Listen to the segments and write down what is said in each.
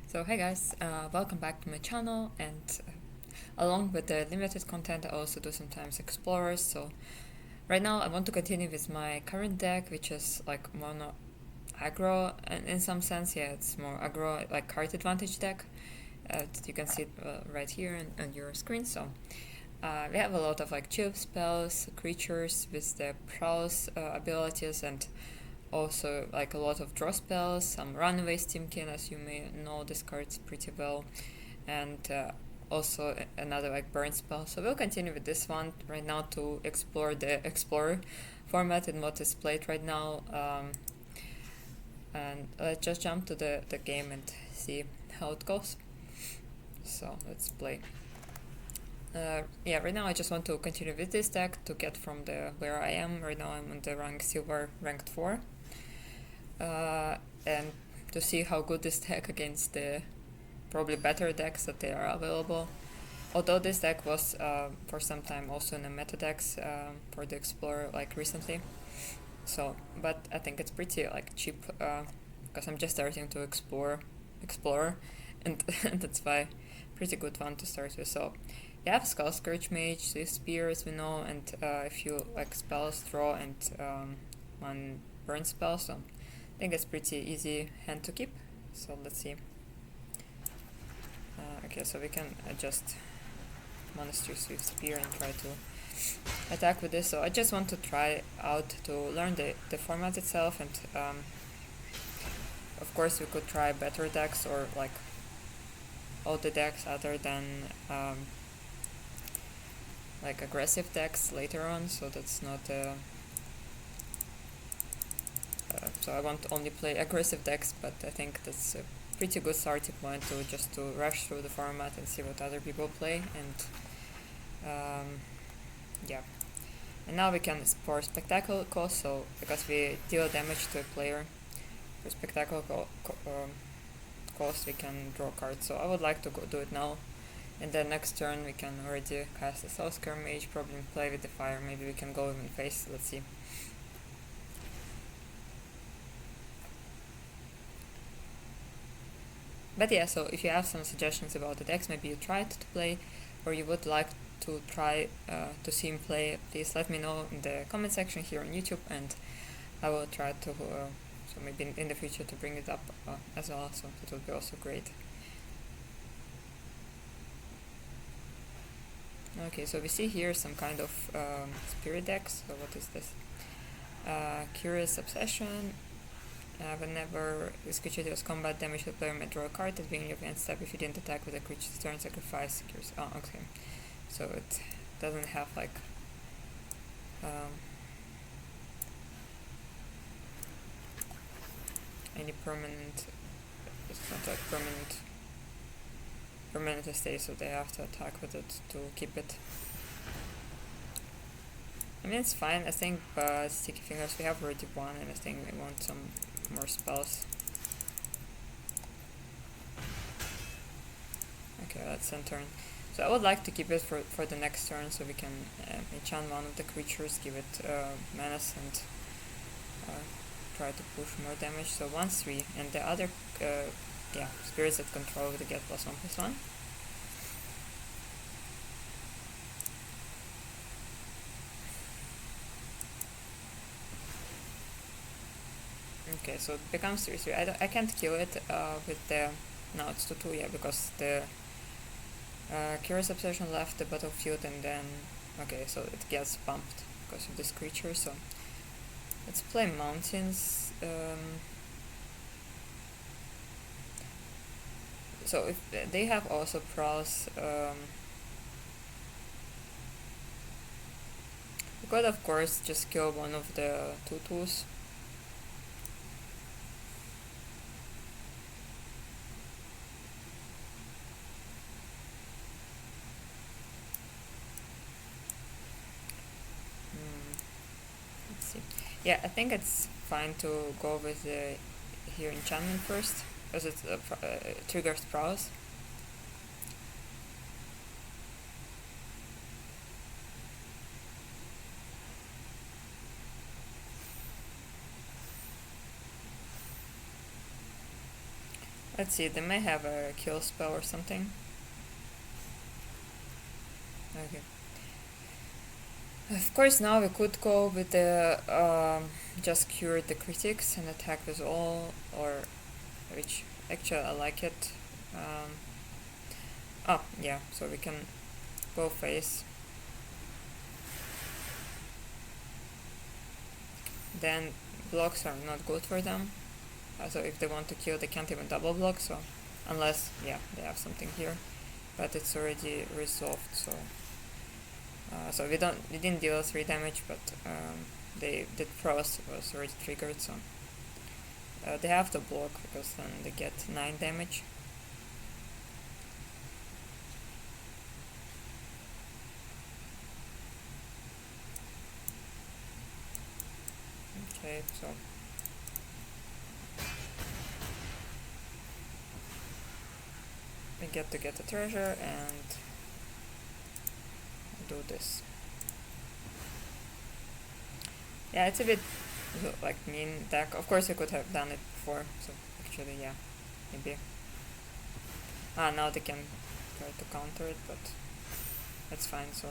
So hey guys, welcome back to my channel, and along with the limited content I also do sometimes explorers. So right now I want to continue with my current deck, which is like mono aggro, and in some sense it's more aggro, like card advantage deck. You can see it right here on your screen. So we have a lot of like chill spells, creatures with the prowess abilities, and also like a lot of draw spells, some runaway steamkin, as you may know this card pretty well, and also another like burn spell. So we'll continue with this one right now to explore the explorer format and what is played right now. And let's just jump to the game and see how it goes. So let's play. Yeah, right now I just want to continue with this deck to get from the where I am. Right now I'm on the rank silver, ranked 4. And to see how good this deck against the probably better decks that they are available. Although this deck was for some time also in the meta decks for the Explorer like recently. So, but I think it's pretty like cheap because I'm just starting to explore, and that's why pretty good one to start with. So you have Skull Scourge Mage, Swift Spear as we know, and a few like spells, draw, and one burn spell. So I think it's pretty easy hand to keep. So let's see. Okay, so we can adjust Monastery Swift Spear and try to attack with this. So I just want to try out to learn the format itself, and of course we could try better decks or like all the decks other than like aggressive decks later on. So that's not so I won't only play aggressive decks, but I think that's a pretty good starting point to just to rush through the format and see what other people play. And yeah, and now we can for spectacle cost. So because we deal damage to a player for spectacle cost, we can draw cards. So I would like to go do it now, and then next turn we can already cast a Soul Scare Mage, probably play with the fire. Maybe we can go even face. Let's see. But yeah, so if you have some suggestions about the decks maybe you tried to play or you would like to try to see him play, please let me know in the comment section here on YouTube, and I will try to so maybe in the future to bring it up as well, so it would be also great. Okay, so we see here some kind of spirit decks. So what is this? Curious Obsession. Whenever this creature deals combat damage, the player may draw a card at the beginning of end step. If you didn't attack with the creature's turn, sacrifice Curious. Oh, okay. So it doesn't have like any permanent. It's not like permanent estate, so they have to attack with it to keep it. I mean, it's fine, I think, but Sticky Fingers, we have already one, and I think we want some more spells. Okay, let's end turn. So I would like to keep it for the next turn, so we can enchant one of the creatures, give it menace, and try to push more damage. So 1/3, and the other spirits that control they get +1/+1. Okay, so it becomes 3/3. I can't kill it with the... No, it's 2/2, yeah, because the Curious Obsession left the battlefield, and then... Okay, so it gets bumped because of this creature, so... Let's play Mountains. So if they have also prowess, we could of course just kill one of the 2/2s. Let's see. Yeah, I think it's fine to go with the here enchantment first, because it triggers prowess. Let's see, they may have a kill spell or something. Okay. Of course, now we could go with the just cure the critics and attack with all, or which actually I like it. Oh yeah, so we can go face. Then blocks are not good for them. So if they want to kill, they can't even double block. So unless yeah they have something here, but it's already resolved. So so we didn't deal 3 damage, but the frost was already triggered. So they have to block because then they get 9 damage. Okay, so we get to get the treasure and do this. Yeah, it's a bit like mean deck. Of course, you could have done it before. So actually, yeah, maybe. Now they can try to counter it, but that's fine. So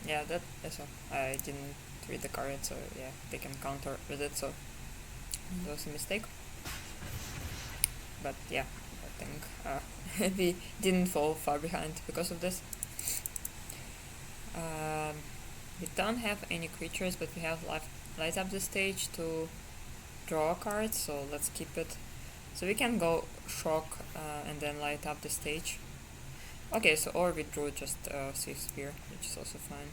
yeah, that's all. I didn't read the card, so yeah, they can counter with it. So that was a mistake. But yeah, I think we didn't fall far behind because of this. We don't have any creatures, but we have light up the stage to draw a card, so let's keep it. So we can go shock and then light up the stage. Okay, so or we drew just Swift Spear, which is also fine.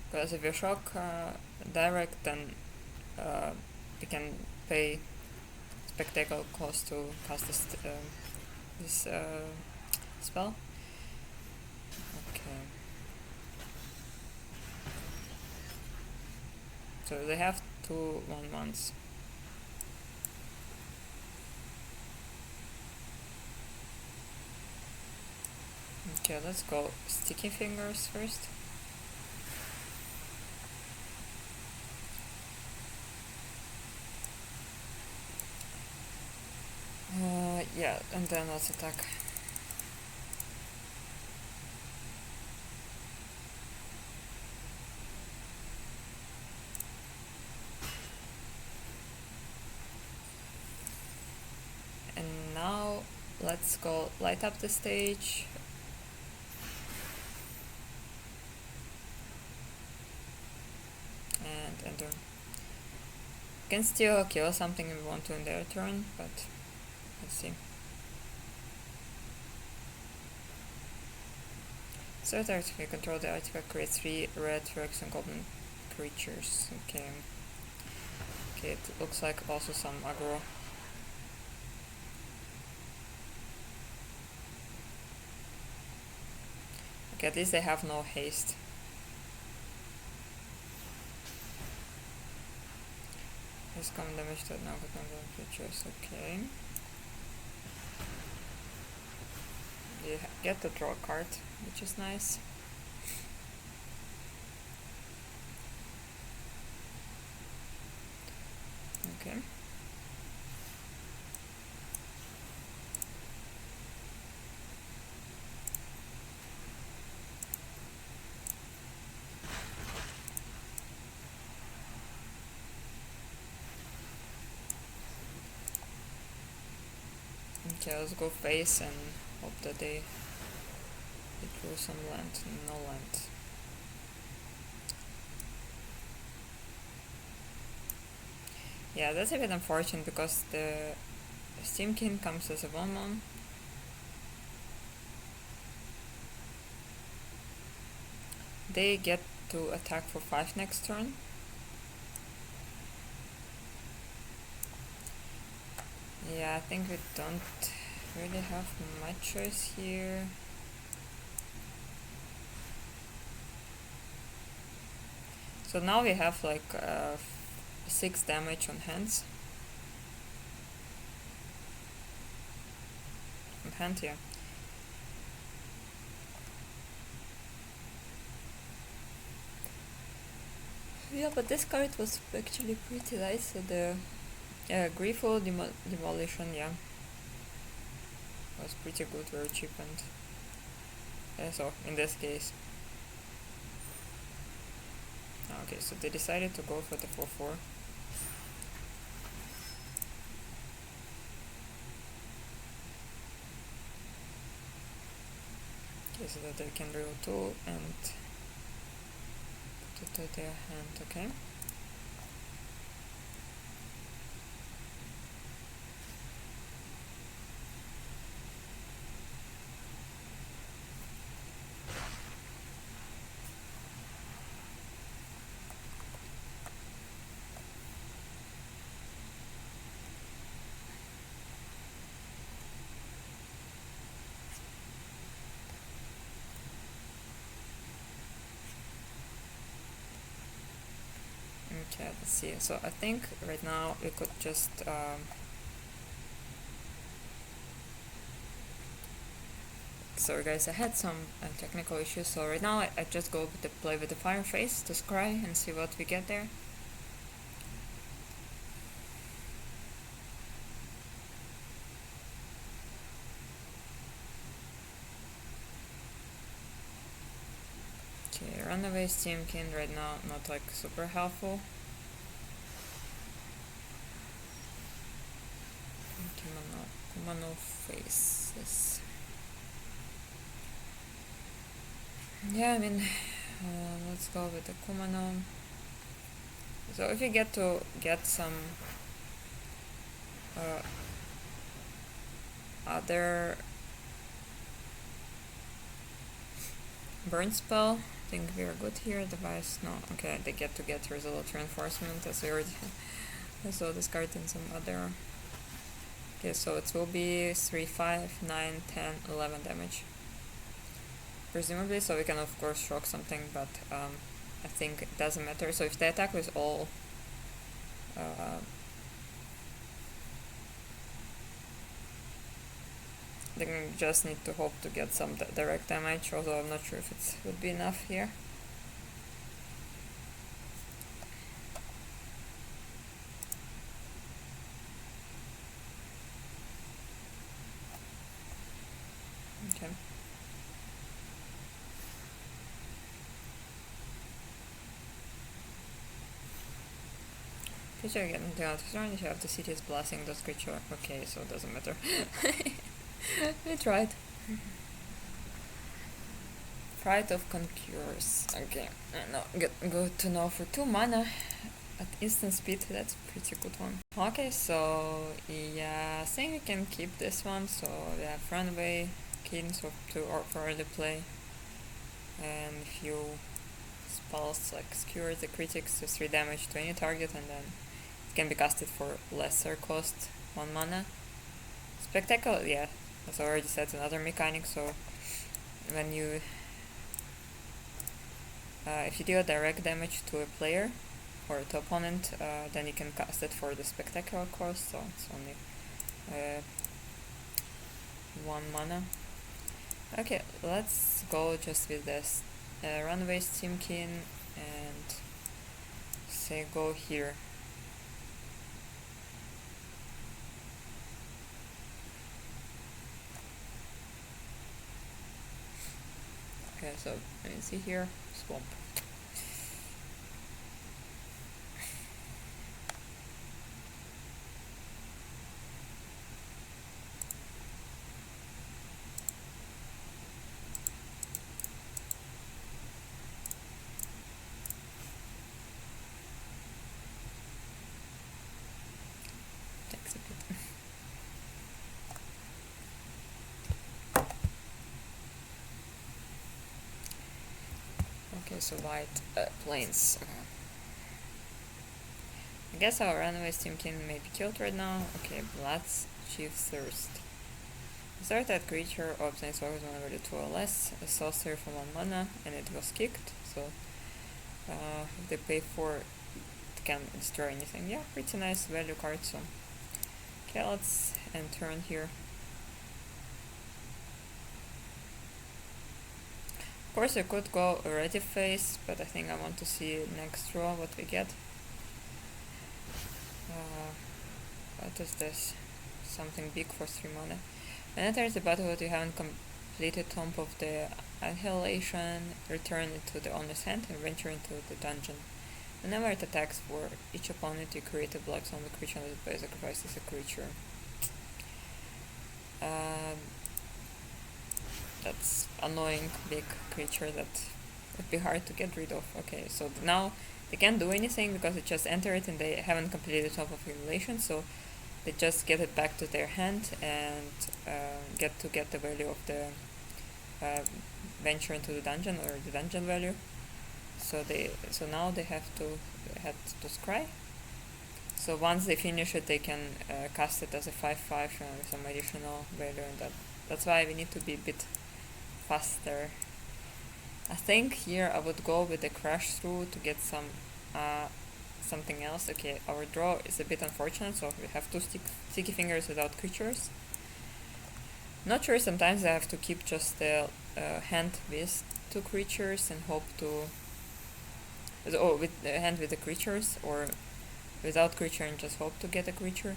Because if you shock direct, then we can pay spectacle cost to cast this spell. Okay. So they have 2 1/1s. Okay, let's go Sticky Fingers first. Yeah, and then let's attack. And now let's go light up the stage. And enter. Can still kill something if we want to in their turn, but let's see. So if you control the artifact, create 3 red Rex and goblin creatures. Okay. Okay, it looks like also some aggro. Okay, at least they have no haste. This common damage to now goblin creatures. Okay. You get to draw a card, which is nice. Okay. Okay, let's go face and hope that they drew some land. No land. Yeah, that's a bit unfortunate because the Steam King comes as a 1/1. They get to attack for 5 next turn. Yeah, I think we don't really have much choice here. So now we have like 6 damage on hands. On hand, yeah. Yeah, but this card was actually pretty nice. So the Griffo Demolition, yeah, was pretty good, very cheap, and so in this case. Okay, so they decided to go for the 4/4. Okay, so that they can draw 2 and put it to their hand, okay. Okay, let's see. So I think right now we could just sorry guys, I had some technical issues, so right now I just go to play with the Fire Face to scry and see what we get there. Okay, Runaway Steamkin right now not like super helpful. Kumano Faces. Yeah, I mean, let's go with the Kumano. So if you get to get some other burn spell, I think we are good here. Device, no, okay, they get to get Resolute Reinforcement as we already saw this card in some other. Okay, so it will be 3, 5, 9, 10, 11 damage. Presumably, so we can of course shock something, but I think it doesn't matter. So if they attack with all they just need to hope to get some direct damage, although I'm not sure if it would be enough here. Okay. Creature again, the other turn, if you have the city's blessing, those creature. Okay, so it doesn't matter. We tried. Pride of Conquerors. Okay, now good to know for 2 mana at instant speed. That's a pretty good one. Okay, so yeah, I think we can keep this one. So we have Runaway, Cadence for early play, and a few spells like Skewer the Critics to 3 damage to any target, and then it can be casted for lesser cost, 1 mana. Spectacle, yeah, as I already said, another mechanic. So when you if you deal direct damage to a player or to opponent, then you can cast it for the spectacular cost, so it's only 1 mana. Okay, let's go just with this Runaway Steamkin and say go here. Okay, so you see here, swamp. Takes a bit. Okay, so white plains. I guess our Runaway Steamkin may be killed right now. Okay, Blood's Chief Thirst. Start that creature obtains focus mana value 2 or less, a sorcery for 1 mana, and it was kicked, so if they pay 4, it can destroy anything. Yeah, pretty nice value card, so okay, let's end turn here. Of course I could go a ready phase, but I think I want to see next draw what we get. What is this? Something big for 3 mana. When enters the battlefield, you haven't completed Tomb of the Annihilation, return it to the owner's hand and venture into the dungeon. Whenever it attacks for each opponent, you create a black zombie creature that by sacrifices a creature. That's annoying big creature that would be hard to get rid of. Okay, so now they can't do anything because it just entered and they haven't completed Top of Annihilation, so they just get it back to their hand and get the value of the venture into the dungeon, or the dungeon value. So now they have to head to scry. So once they finish it, they can cast it as a 5/5 with some additional value, and that's why we need to be a bit faster. I think here I would go with the crash through to get some something else. Okay, our draw is a bit unfortunate, so we have two sticky fingers without creatures. Not sure, sometimes I have to keep just the hand with 2 creatures and hope to with the hand with the creatures, or without creature and just hope to get a creature.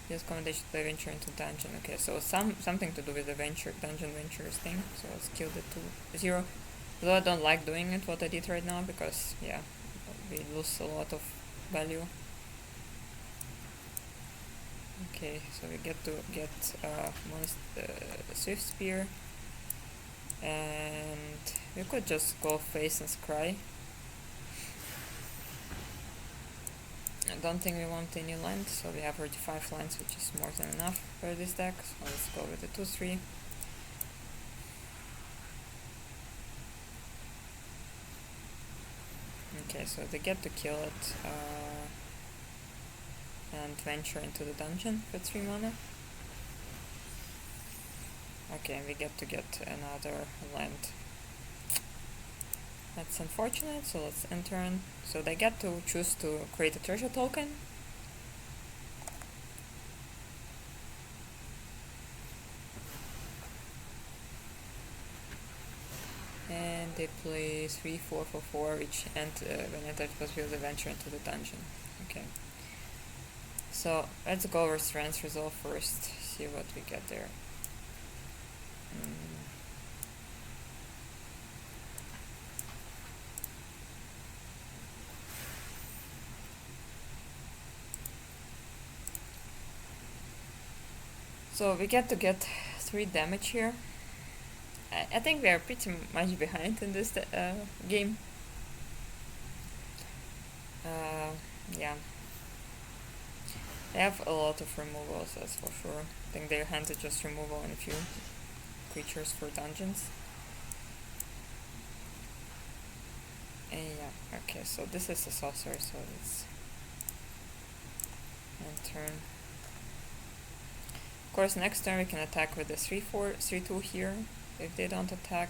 Yes, commendation to the venture into dungeon. Okay, so something to do with the dungeon ventures thing. So let's kill the 2/0. Though I don't like doing it, what I did right now, because yeah, we lose a lot of value. Okay, so we get to get Swift Spear, and we could just go face and scry. I don't think we want any land, so we have 35 lands, which is more than enough for this deck. So let's go with the 2/3. Okay, so they get to kill it and venture into the dungeon for 3 mana. Okay, we get to get another land. That's unfortunate, so let's end turn. So they get to choose to create a treasure token. And they play 3/4 for 4, which when entered was build a venture into the dungeon. Okay. So let's go over Strength Resolve first, see what we get there. So we get 3 damage here. I think we are pretty much behind in this game. Yeah. They have a lot of removals, that's for sure. I think their hand is just removal and a few creatures for dungeons. And yeah, okay, so this is a sorcerer, so it's end turn. Of course, next turn we can attack with the 3/2 here if they don't attack.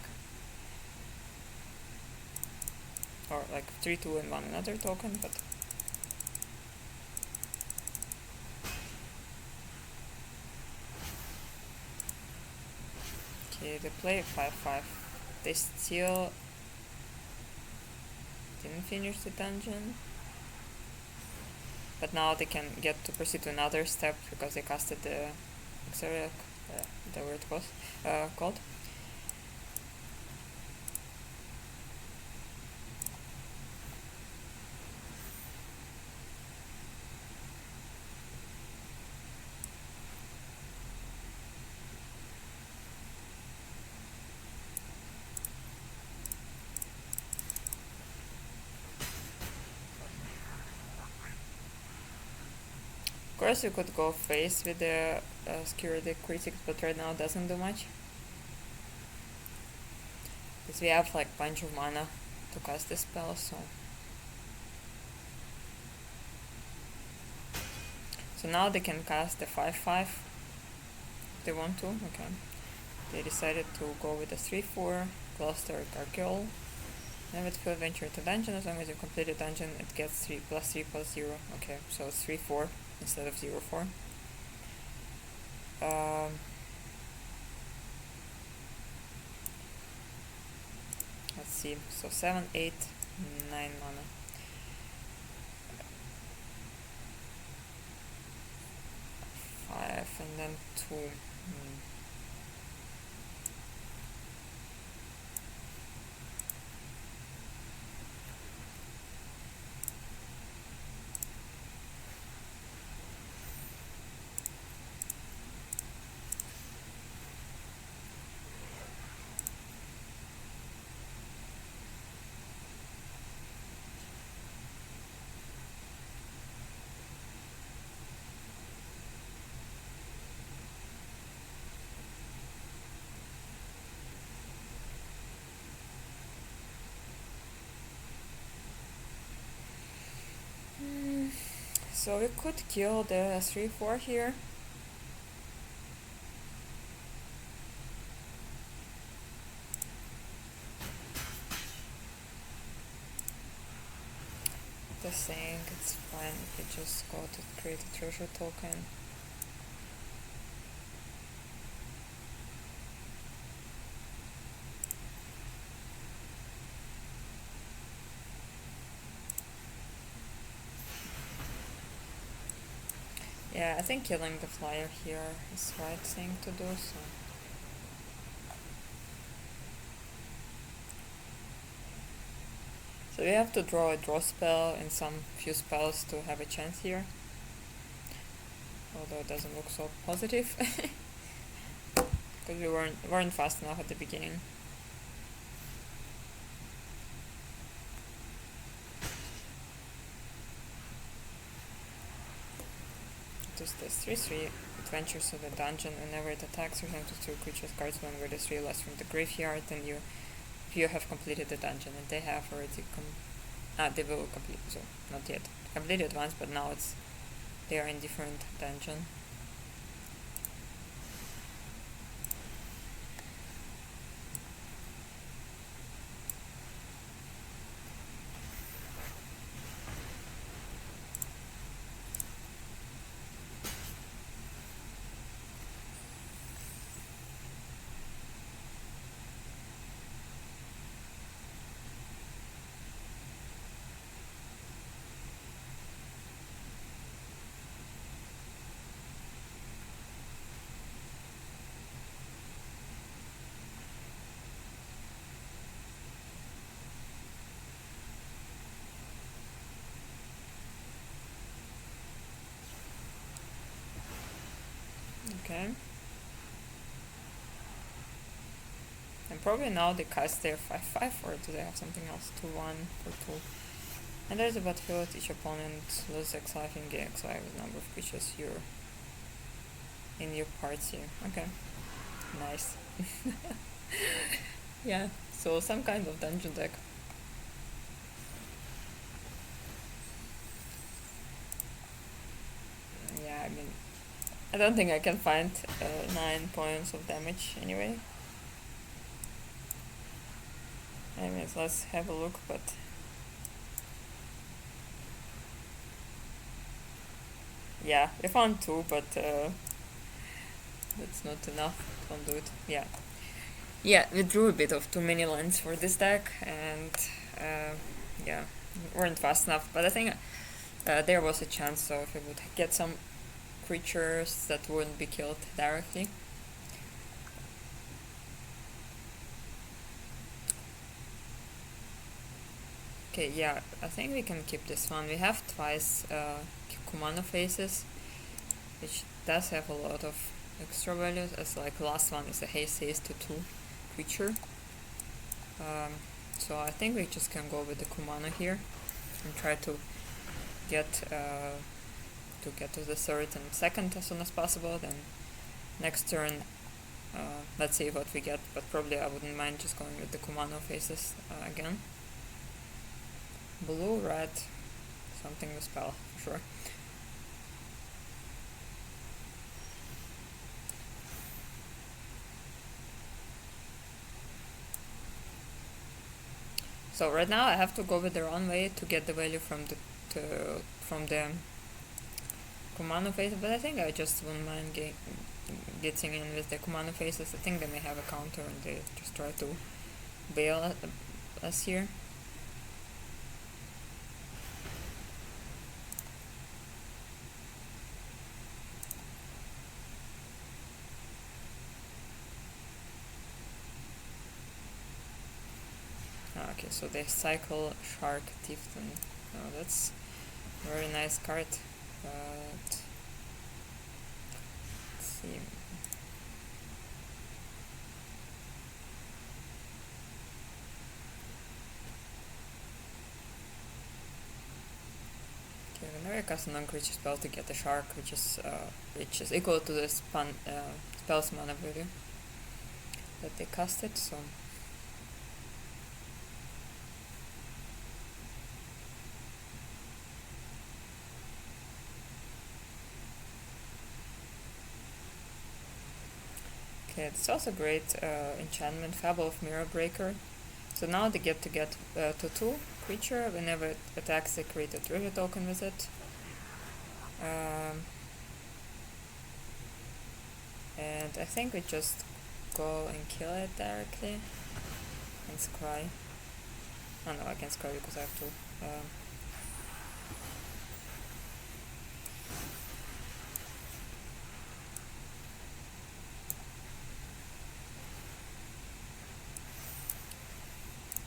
Or like 3/2 and 1 another token, but okay, they play 5/5. They still didn't finish the dungeon, but now they can get to proceed to another step because they casted the Xeriac, the word was called. Of course, you could go face with the Security Critics, but right now it doesn't do much. Because we have like bunch of mana to cast this spell, so. So now they can cast the 5/5. they want to. Okay. They decided to go with a 3/4 cluster Gargoyle. Never to venture to dungeon. As long as you complete a dungeon, it gets 3 plus 3 plus 0. Okay, so it's 3/4 instead of 0/4. Let's see. So 7, 8, 9 mana. 5 and then 2. So we could kill the 3/4 here. Just saying, it's fine if we just go to create a treasure token. Yeah, I think killing the flyer here is the right thing to do, so. So we have to draw a draw spell and some few spells to have a chance here. Although it doesn't look so positive. Because we weren't fast enough at the beginning. Just this 3/3 adventures to the dungeon. Whenever it attacks, return to 2 creatures cards one where the 3 less from the graveyard, and if you have completed the dungeon, and they have already they will complete, so not yet completed once, but now they are in different dungeon. Okay. And probably now they cast their 5/5, or do they have something else? 2/1 for 2. And there's a battlefield. Each opponent loses X life and gain X life with the number of creatures in your party. Okay. Nice. Yeah, so some kind of dungeon deck. Yeah, I mean, I don't think I can find 9 points of damage anyway. Anyways, let's have a look, but yeah, we found 2, but that's not enough. Don't do it. Yeah, we drew a bit of too many lands for this deck, and yeah, weren't fast enough, but I think there was a chance, so if we would get some creatures that wouldn't be killed directly. Okay, yeah, I think we can keep this one. We have twice Kumano faces, which does have a lot of extra values, as like last one is a haste to 2 creature. So I think we just can go with the Kumano here and try to get to the 3rd and 2nd as soon as possible. Then next turn, let's see what we get, but probably I wouldn't mind just going with the Kumano faces again. Blue, red, something with spell, for sure. So right now I have to go with the wrong way to get the value from the Kumano faces, but I think I just wouldn't mind getting in with the Kumano faces. I think they may have a counter and they just try to bail us here. Okay, so they cycle Shark Tifton. Oh, that's a very nice card, but let's see. Okay, whenever I cast a non-creature spell to get a shark, which is equal to the spell's mana value that they casted, so okay, it's also great enchantment, Fable of Mirror Breaker. So now they get to get to 2 creature. Whenever it attacks, they create a treasure token with it. And I think we just go and kill it directly and scry. Oh no, I can scry because I have to.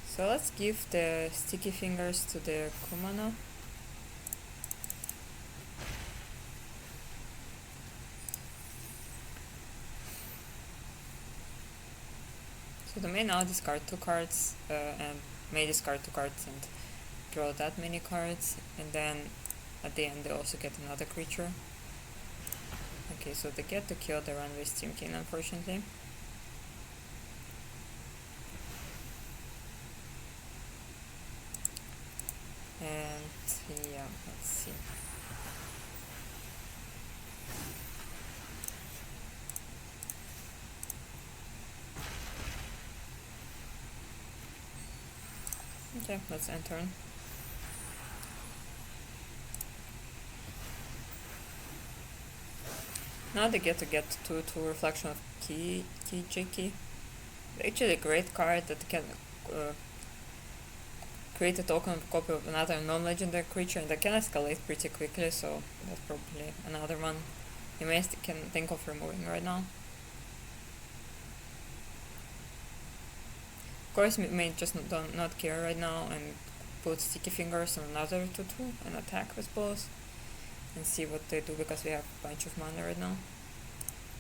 So let's give the sticky fingers to the Kumano. So they may now discard 2 cards and may discard 2 cards and draw that many cards, and then at the end they also get another creature. Okay, so they get to kill the runway Steam King, unfortunately. And yeah, let's see. Okay, let's end turn. Now they get to get to Reflection of Ki Jiki. Actually a great card that can create a token copy of another non-legendary creature, and that can escalate pretty quickly, so that's probably another one you may can think of removing right now. Of course, we may just not care right now and put sticky fingers on another 2/2 and attack with both and see what they do, because we have a bunch of mana right now.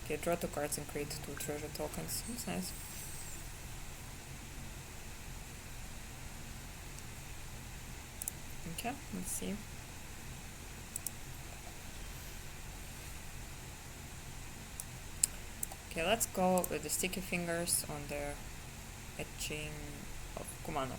Okay, draw 2 cards and create 2 treasure tokens. That's nice. Okay, let's see. Okay, let's go with the sticky fingers on the etching of Kumano.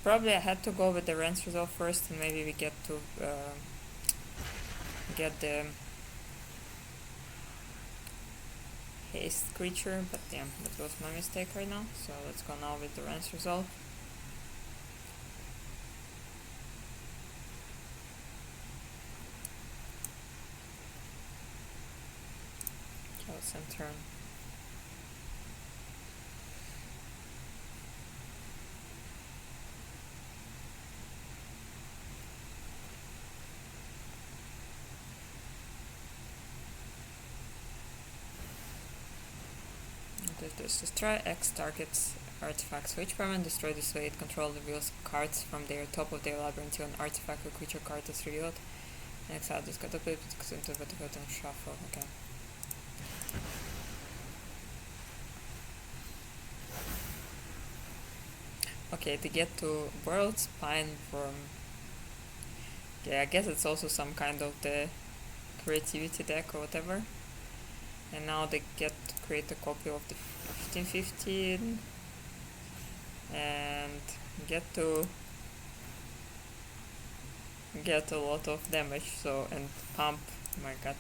Probably I had to go with the Rance Resolve first, and maybe we get to get the haste creature, but yeah, that was my mistake right now. So let's go now with the Rance Resolve. Okay, let's end turn. Destroy X targets artifacts. For each permanent destroyed this way, it controls reveals cards from their top of their library until an artifact or creature card is revealed. Next out, this got a bit into the shuffle. Okay. Okay, to get to World Spine from. Yeah, I guess it's also some kind of the creativity deck or whatever. And now they get to create a copy of the 1515 and get to get a lot of damage, so, and pump, oh my god.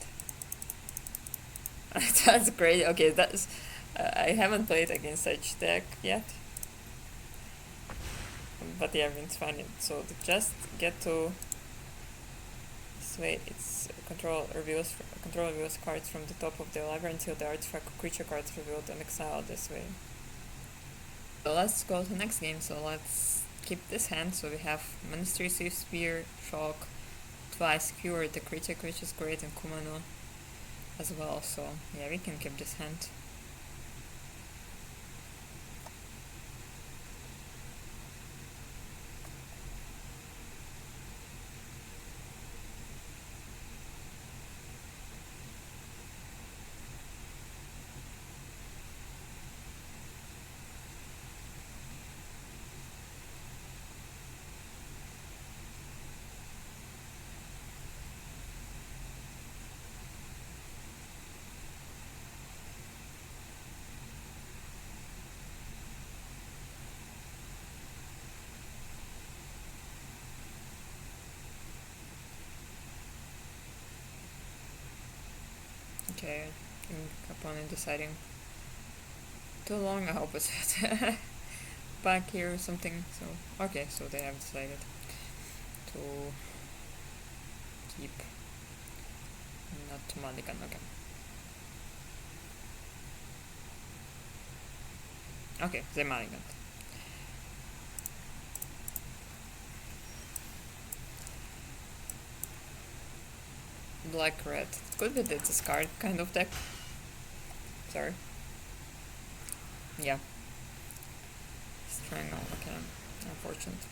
That's great. Okay, that's I haven't played against such deck yet, but yeah, it's fine. So just get to this way. It's control reveals cards from the top of the library until the artifact or creature cards revealed and exiled this way. So let's go to the next game. So let's keep this hand. So we have Ministry, Swift Spear, Shock, twice Cure the critic, which is great, and Kumano as well. So yeah, we can keep this hand. Okay, opponent deciding too long. I hope it's back here or something. So okay, so they have decided to keep not to mulligan. Okay. Okay, they mulligan. Black red. It could be the discard kind of deck. Sorry. Yeah. Strangle, okay. Unfortunate.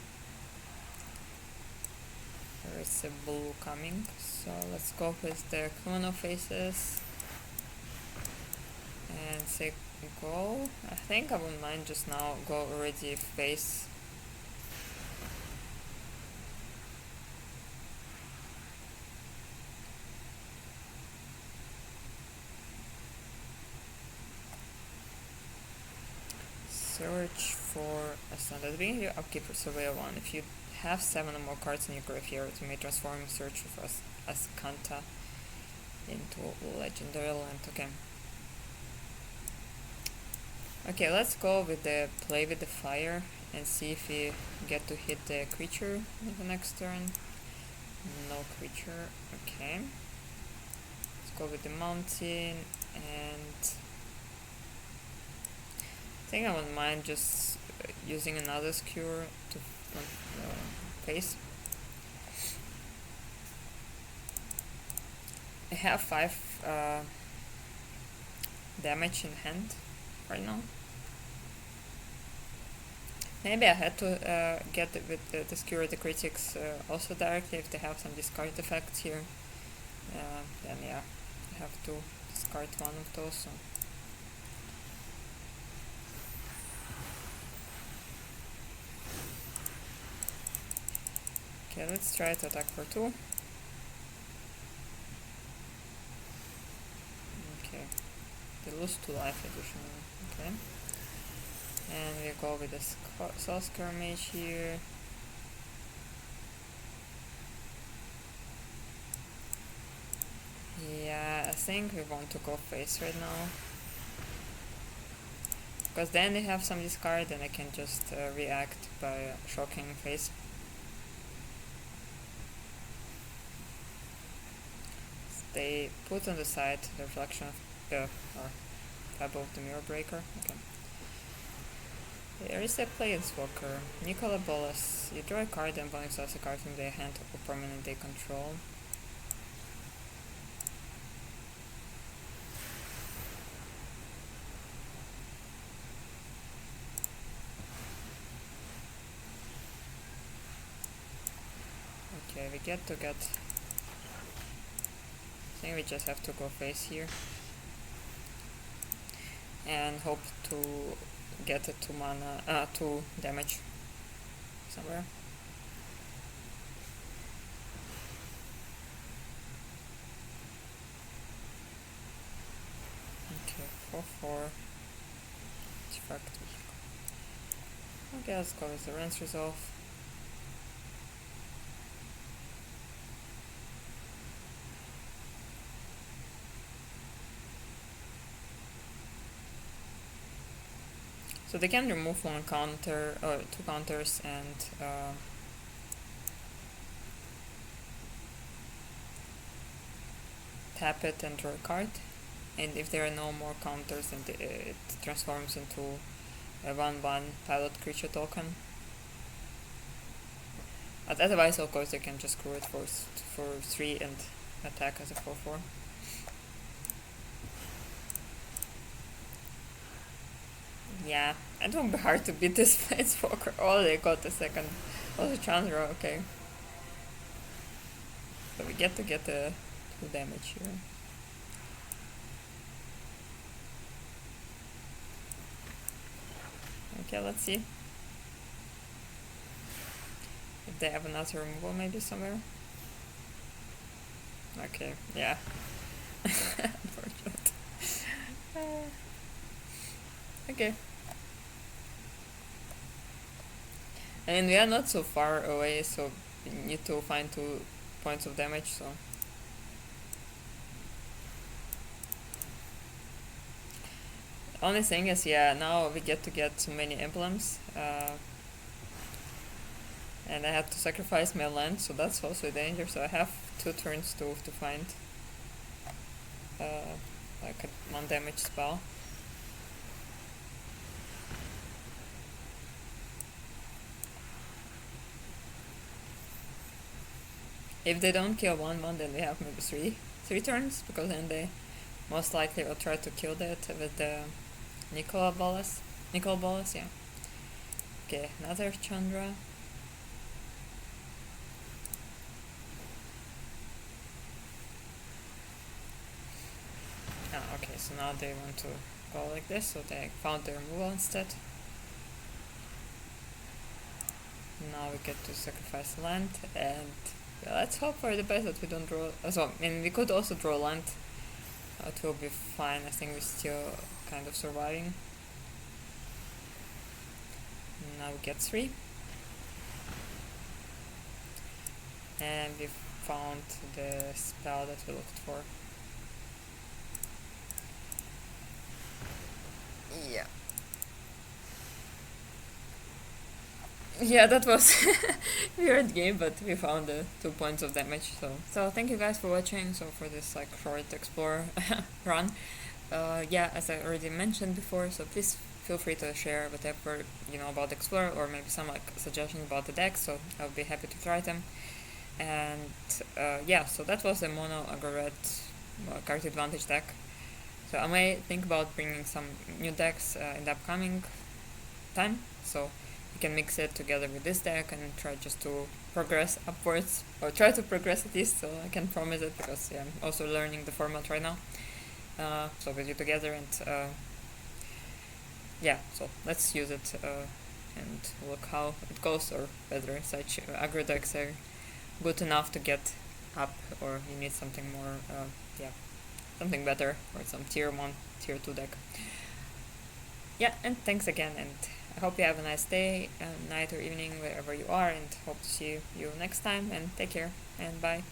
There is a blue coming, so let's go with the Kuno faces. And say go. I think I wouldn't mind just now go already face. Search for a standard being your upkeep for surveil 1. If you have 7 or more cards in your graveyard, you may transform search for Ascanta into legendary land. Okay. Okay, let's go with the play with the fire and see if we get to hit the creature in the next turn. No creature. Okay. Let's go with the mountain, and I think I wouldn't mind just using another skewer to face. I have 5 damage in hand right now. Maybe I had to get it with the skewer the critics also directly if they have some discard effects here. Then yeah, I have to discard one of those. So. Okay, let's try to attack for 2. Okay, they lose 2 life additionally. Okay, and we go with the Soul Skirmish here. Yeah, I think we want to go face right now. Because then they have some discard and I can just react by shocking face. They put on the side the reflection of the Pebble of the Mirror Breaker. Okay. There is a Planeswalker, Nicola Bolas. You draw a card and bonus a card from their hand of a permanent they control. Okay, we get. I think we just have to go face here. And hope to get a 2 mana, 2 damage somewhere. Okay, 4/4. Artifact. Okay, let's go with the Rance Resolve. So they can remove one counter or two counters and tap it and draw a card. And if there are no more counters, then it transforms into a 1/1 pilot creature token. Otherwise, of course, they can just screw it for 3 and attack as a 4/4. Yeah, it won't be hard to beat this Planeswalker. Oh, they got the second. Oh, the Chandra, okay. So we get to get the 2 damage here. Okay, let's see. If they have another removal maybe somewhere. Okay, yeah. Unfortunate. Okay. And we are not so far away, so we need to find 2 points of damage, so. Only thing is, yeah, now we get to get so many emblems. And I have to sacrifice my land, so that's also a danger. So I have 2 turns to find like a 1 damage spell. If they don't kill 1/1, then they have maybe 3 turns, because then they most likely will try to kill that with the Nicol Bolas, yeah. Okay, another Chandra. Okay, so now they want to go like this, so they found their removal instead. Now we get to sacrifice land, and yeah, let's hope for the best that we don't draw. So, I mean, we could also draw land. It will be fine. I think we're still kind of surviving. Now we get 3. And we found the spell that we looked for. Yeah. Yeah, that was weird game, but we found the 2 points of damage. So thank you guys for watching. So for this like short explore run, yeah, as I already mentioned before. So please feel free to share whatever you know about Explorer, or maybe some like suggestions about the deck. So I'll be happy to try them. And yeah, so that was the mono aggro red card advantage deck. So I may think about bringing some new decks in the upcoming time. So you can mix it together with this deck and try just to progress upwards, or try to progress at least, so I can promise it, because yeah, I'm also learning the format right now. So with you together, and yeah, so let's use it and look how it goes, or whether such aggro decks are good enough to get up, or you need something more, yeah, something better, or some tier 1, tier 2 deck. Yeah, and thanks again, and I hope you have a nice day, night or evening, wherever you are, and hope to see you next time, and take care, and bye.